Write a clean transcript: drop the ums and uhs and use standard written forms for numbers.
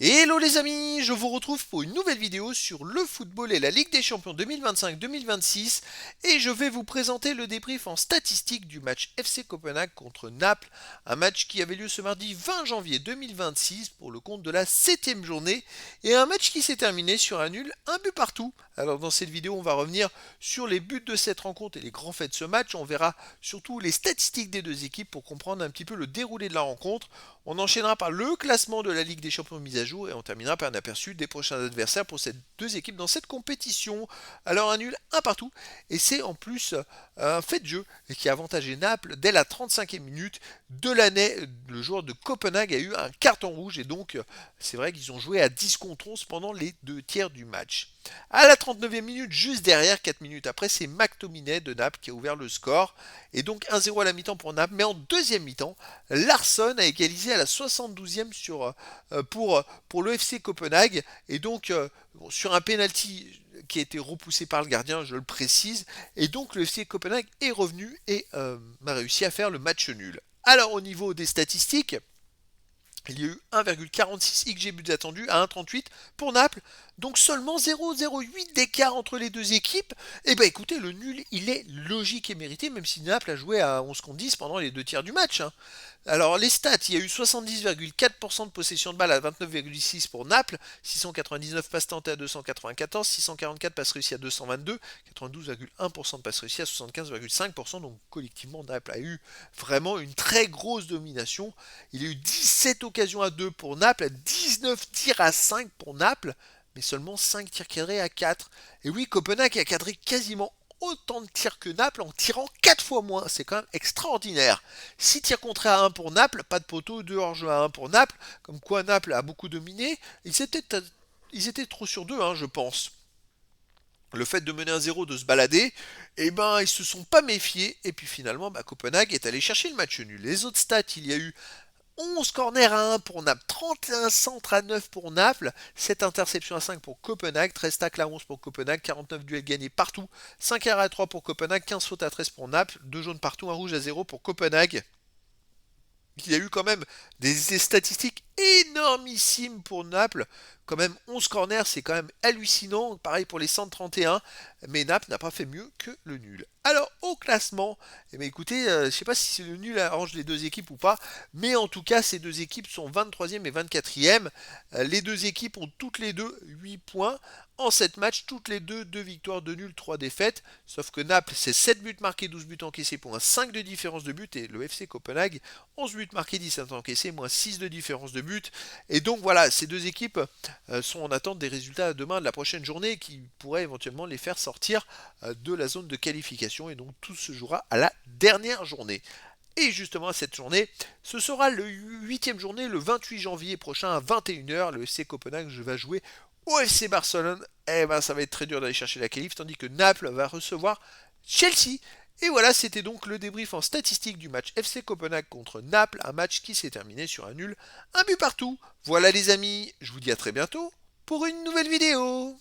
Hello les amis, je vous retrouve pour une nouvelle vidéo sur le football et la Ligue des Champions 2025-2026 et je vais vous présenter le débrief en statistique du match FC Copenhague contre Naples, un match qui avait lieu ce mardi 20 janvier 2026 pour le compte de la 7e journée et un match qui s'est terminé sur un nul, un but partout. Alors dans cette vidéo on va revenir sur les buts de cette rencontre et les grands faits de ce match, on verra surtout les statistiques des deux équipes pour comprendre un petit peu le déroulé de la rencontre. On enchaînera par le classement de la Ligue des Champions mise à jour et on terminera par un aperçu des prochains adversaires pour ces deux équipes dans cette compétition. Alors un nul, un partout, et c'est en plus un fait de jeu qui a avantagé Naples dès la 35e minute. Delaney, le joueur de Copenhague, a eu un carton rouge et donc c'est vrai qu'ils ont joué à 10 contre 11 pendant les deux tiers du match. À la 39e minute, juste derrière, 4 minutes après, c'est McTominay de Naples qui a ouvert le score. Et donc 1-0 à la mi-temps pour Naples. Mais en deuxième mi-temps, Larsson a égalisé à la 72e pour le FC Copenhague. Et donc sur un penalty qui a été repoussé par le gardien, je le précise. Et donc le FC Copenhague est revenu et a réussi à faire le match nul. Alors au niveau des statistiques, il y a eu 1,46 XG buts attendus à 1,38 pour Naples. Donc seulement 0,08 d'écart entre les deux équipes. Et ben écoutez, le nul, il est logique et mérité, même si Naples a joué à 11 contre 10 pendant les deux tiers du match. Alors les stats, il y a eu 70,4% de possession de balle à 29,6 pour Naples, 699 passes tentées à 294, 644 passes réussies à 222, 92,1% de passes réussies à 75,5%. Donc collectivement, Naples a eu vraiment une très grosse domination. Il y a eu 17 occasions à 2 pour Naples, 19 tirs à 5 pour Naples, mais seulement 5 tirs cadrés à 4. Et oui, Copenhague a cadré quasiment autant de tirs que Naples en tirant 4 fois moins. C'est quand même extraordinaire. 6 tirs contrés à 1 pour Naples, pas de poteau, 2 hors-jeu à 1 pour Naples. Comme quoi Naples a beaucoup dominé. Ils étaient trop sur 2, je pense. Le fait de mener un 0, de se balader, eh ben ils se sont pas méfiés. Et puis finalement, Copenhague est allé chercher le match nul. Les autres stats, il y a eu 11 corners à 1 pour Naples, 31 centres à 9 pour Naples, 7 interceptions à 5 pour Copenhague, 13 tacles à 11 pour Copenhague, 49 duels gagnés partout, 5 arrêts à 3 pour Copenhague, 15 fautes à 13 pour Naples, 2 jaunes partout, un rouge à 0 pour Copenhague. Il y a eu quand même des statistiques énormissimes pour Naples. Quand même 11 corners, c'est quand même hallucinant. Pareil pour les 131. Mais Naples n'a pas fait mieux que le nul. Alors au classement, eh bien, écoutez, je ne sais pas si le nul arrange les deux équipes ou pas. Mais en tout cas, ces deux équipes sont 23e et 24e. Les deux équipes ont toutes les deux 8 points. En 7 matchs, toutes les deux, 2 victoires, 2 nuls, 3 défaites. Sauf que Naples, c'est 7 buts marqués, 12 buts encaissés pour un 5 de différence de but. Et le FC Copenhague, 11 buts marqués, 17 encaissés, moins 6 de différence de but. Et donc voilà, ces deux équipes sont en attente des résultats demain de la prochaine journée qui pourraient éventuellement les faire sortir de la zone de qualification. Et donc tout se jouera à la dernière journée. Et justement à cette journée, ce sera le 8e journée, le 28 janvier prochain à 21h. Le FC Copenhague va jouer au FC Barcelone. Eh ben ça va être très dur d'aller chercher la qualif, tandis que Naples va recevoir Chelsea. Et voilà, c'était donc le débrief en statistique du match FC Copenhague contre Naples, un match qui s'est terminé sur un nul, un but partout. Voilà les amis, je vous dis à très bientôt pour une nouvelle vidéo.